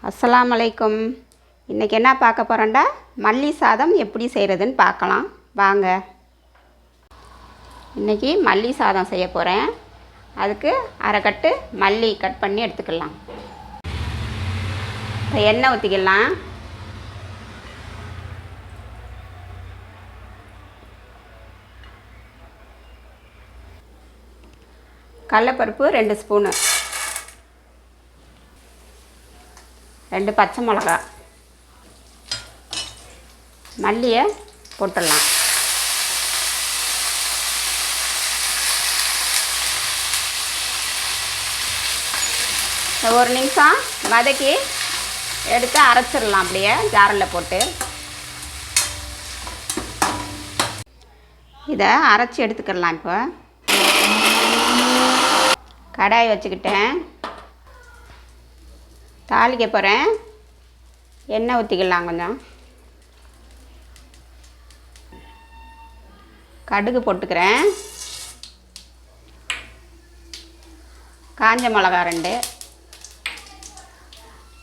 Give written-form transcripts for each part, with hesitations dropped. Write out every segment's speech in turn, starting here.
அஸ்ஸலாமு அலைக்கும். இன்றைக்கி என்ன பார்க்க போகிறோண்டா, மல்லி சாதம் எப்படி செய்கிறதுன்னு பார்க்கலாம் வாங்க. இன்றைக்கி மல்லி சாதம் செய்ய போகிறேன். அதுக்கு அரை கட்டு மல்லி கட் பண்ணி எடுத்துக்கலாம். இப்போ எண்ணெய் ஊற்றிக்கலாம். கடலைப்பருப்பு 2 ஸ்பூனு, 2 பச்சை மிளகா, மல்லியை போட்டுடலாம். ஒரு நிமிஷம் வதக்கி எடுத்து அரைச்சிடலாம். அப்படியே ஜாரில் போட்டு இதை அரைச்சி எடுத்துக்கிடலாம். இப்போ கடாய் வச்சுக்கிட்டேன், தாளிக்க போகிறேன். எண்ணெய் ஊற்றிக்கலாம். கொஞ்சம் கடுகு போட்டுக்கிறேன். காஞ்ச மிளகா 2,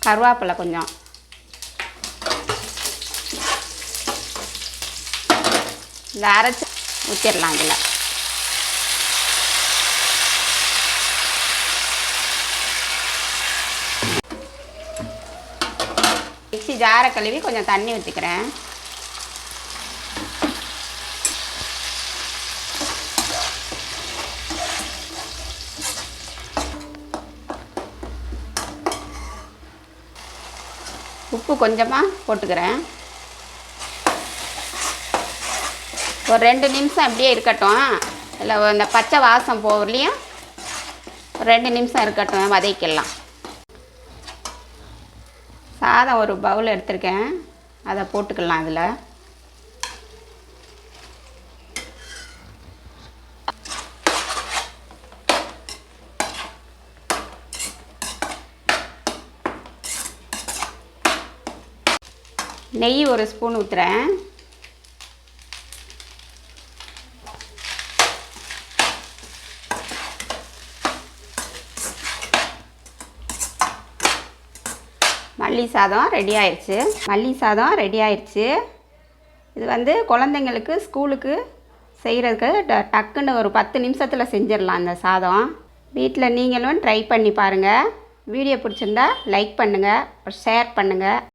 கருவேப்பிலை கொஞ்சம், இந்த அரைச்சி ஊற்றிடலாம். இதில் மிக்ஸி ஜாரை கழுவி கொஞ்சம் தண்ணி ஊற்றிக்கிறேன். உப்பு கொஞ்சமாக போட்டுக்கிறேன். ஒரு 2 நிமிஷம் அப்படியே இருக்கட்டும். இல்லை இந்த பச்சை வாசம் போகலையும் ஒரு 2 நிமிஷம் இருக்கட்டும், வதக்கிடலாம். சாதம் ஒரு பவுல் எடுத்திருக்கேன், அதை போட்டுக்கலாம். அதில் நெய் 1 ஸ்பூன் ஊற்றுறேன். மல்லி சாதம் ரெடி ஆயிடுச்சு. மல்லி சாதம் ரெடி ஆயிடுச்சு. இது குழந்தைங்களுக்கு ஸ்கூலுக்கு செய்கிறதுக்கு டக்குன்னு ஒரு 10 நிமிஷத்தில் செஞ்சிடலாம். இந்த சாதம் வீட்டில் நீங்களும் ட்ரை பண்ணி பாருங்கள். வீடியோ பிடிச்சிருந்தா லைக் பண்ணுங்கள், ஷேர் பண்ணுங்கள்.